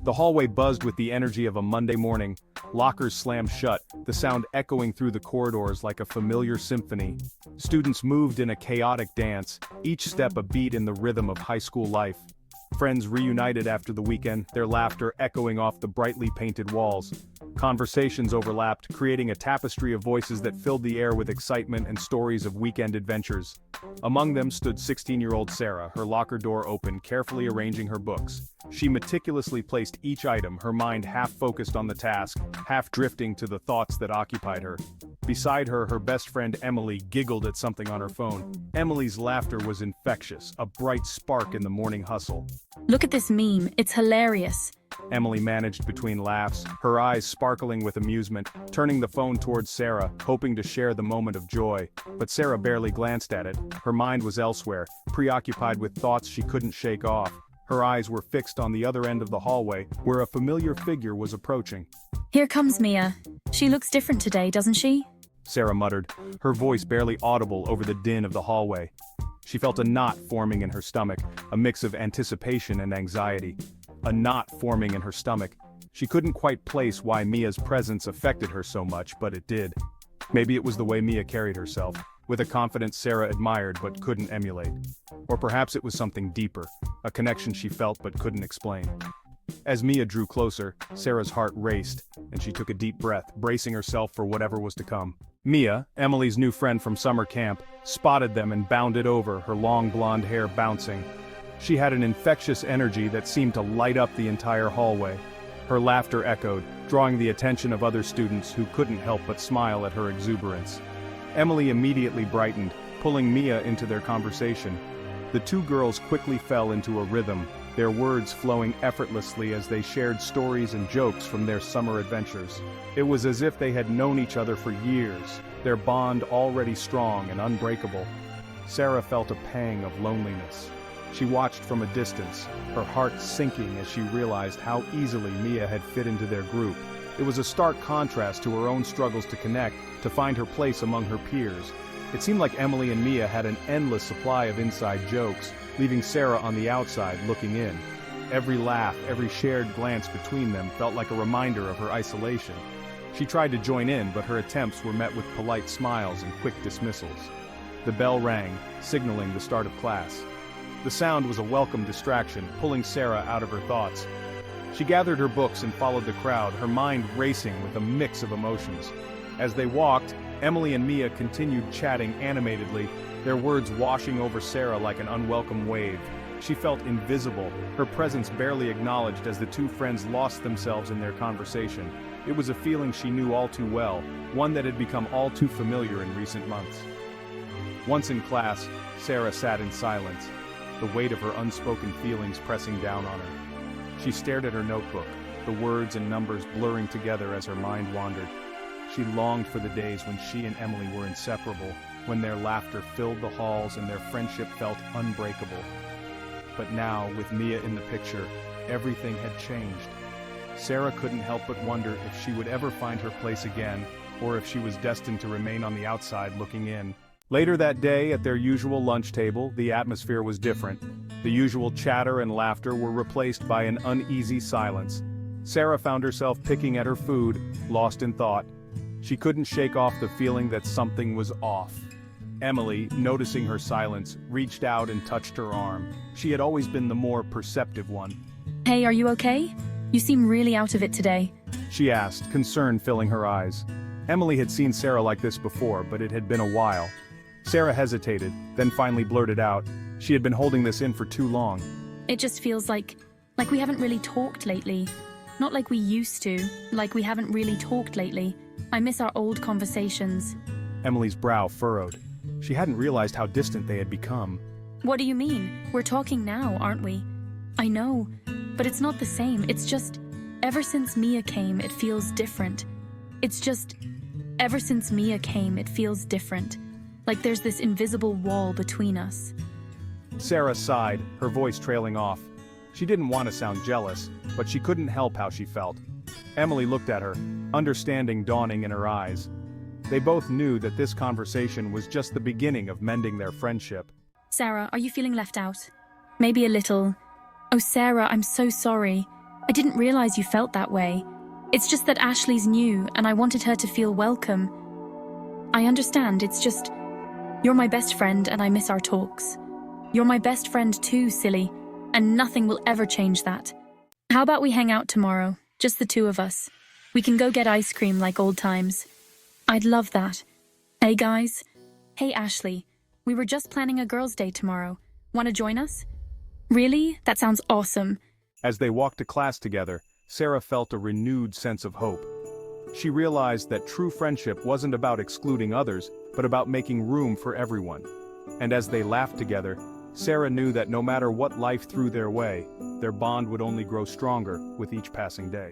The hallway buzzed with the energy of a Monday morning. Lockers slammed shut, the sound echoing through the corridors like a familiar symphony. Students moved in a chaotic dance, each step a beat in the rhythm of high school life. Friends reunited after the weekend, their laughter echoing off the brightly painted walls. Conversations overlapped, creating a tapestry of voices that filled the air with excitement and stories of weekend adventures. Among them stood 16-year-old Sarah, her locker door open, carefully arranging her books. She meticulously placed each item, her mind half focused on the task, half drifting to the thoughts that occupied her. Beside her, her best friend Emily giggled at something on her phone. Emily's laughter was infectious, a bright spark in the morning hustle. Look at this meme, it's hilarious. Emily managed between laughs, her eyes sparkling with amusement, turning the phone towards Sarah, hoping to share the moment of joy. But Sarah barely glanced at it. Her mind was elsewhere, preoccupied with thoughts she couldn't shake off. Her eyes were fixed on the other end of the hallway, where a familiar figure was approaching. Here comes Mia. She looks different today, doesn't she? Sarah muttered, her voice barely audible over the din of the hallway. She felt a knot forming in her stomach, a mix of anticipation and anxiety. A knot forming in her stomach. She couldn't quite place why Mia's presence affected her so much, but it did. Maybe it was the way Mia carried herself, with a confidence Sarah admired but couldn't emulate. Or perhaps it was something deeper, a connection she felt but couldn't explain. As Mia drew closer, Sarah's heart raced, and she took a deep breath, bracing herself for whatever was to come. Mia, Emily's new friend from summer camp, spotted them and bounded over, her long blonde hair bouncing. She had an infectious energy that seemed to light up the entire hallway. Her laughter echoed, drawing the attention of other students who couldn't help but smile at her exuberance. Emily immediately brightened, pulling Mia into their conversation. The two girls quickly fell into a rhythm, their words flowing effortlessly as they shared stories and jokes from their summer adventures. It was as if they had known each other for years, their bond already strong and unbreakable. Sarah felt a pang of loneliness. She watched from a distance, her heart sinking as she realized how easily Mia had fit into their group. It was a stark contrast to her own struggles to connect, to find her place among her peers. It seemed like Emily and Mia had an endless supply of inside jokes, leaving Sarah on the outside looking in. Every laugh, every shared glance between them felt like a reminder of her isolation. She tried to join in, but her attempts were met with polite smiles and quick dismissals. The bell rang, signaling the start of class. The sound was a welcome distraction, pulling Sarah out of her thoughts. She gathered her books and followed the crowd, her mind racing with a mix of emotions. As they walked, Emily and Mia continued chatting animatedly, their words washing over Sarah like an unwelcome wave. She felt invisible, her presence barely acknowledged as the two friends lost themselves in their conversation. It was a feeling she knew all too well, one that had become all too familiar in recent months. Once in class, Sarah sat in silence, the weight of her unspoken feelings pressing down on her. She stared at her notebook, the words and numbers blurring together as her mind wandered. She longed for the days when she and Emily were inseparable, when their laughter filled the halls and their friendship felt unbreakable. But now, with Mia in the picture, everything had changed. Sarah couldn't help but wonder if she would ever find her place again, or if she was destined to remain on the outside looking in. Later that day, at their usual lunch table, the atmosphere was different. The usual chatter and laughter were replaced by an uneasy silence. Sarah found herself picking at her food, lost in thought. She couldn't shake off the feeling that something was off. Emily, noticing her silence, reached out and touched her arm. She had always been the more perceptive one. Hey, are you okay? You seem really out of it today. She asked, concern filling her eyes. Emily had seen Sarah like this before, but it had been a while. Sarah hesitated, then finally blurted out. She had been holding this in for too long. It just feels like we haven't really talked lately. Not like we used to, like we haven't really talked lately. I miss our old conversations. Emily's brow furrowed. She hadn't realized how distant they had become. What do you mean? We're talking now, aren't we? I know, but it's not the same. It's just, ever since Mia came, it feels different. It's just, ever since Mia came, it feels different. Like there's this invisible wall between us. Sarah sighed, her voice trailing off. She didn't want to sound jealous, but she couldn't help how she felt. Emily looked at her, understanding dawning in her eyes. They both knew that this conversation was just the beginning of mending their friendship. Sarah, are you feeling left out? Maybe a little. Oh, Sarah, I'm so sorry. I didn't realize you felt that way. It's just that Ashley's new, and I wanted her to feel welcome. I understand, it's just... You're my best friend, and I miss our talks. You're my best friend too, silly, and nothing will ever change that. How about we hang out tomorrow, just the two of us? We can go get ice cream like old times. I'd love that. Hey guys. Hey Ashley, we were just planning a girls' day tomorrow. Want to join us? Really? That sounds awesome. As they walked to class together, Sarah felt a renewed sense of hope. She realized that true friendship wasn't about excluding others, but about making room for everyone. And as they laughed together, Sarah knew that no matter what life threw their way, their bond would only grow stronger with each passing day.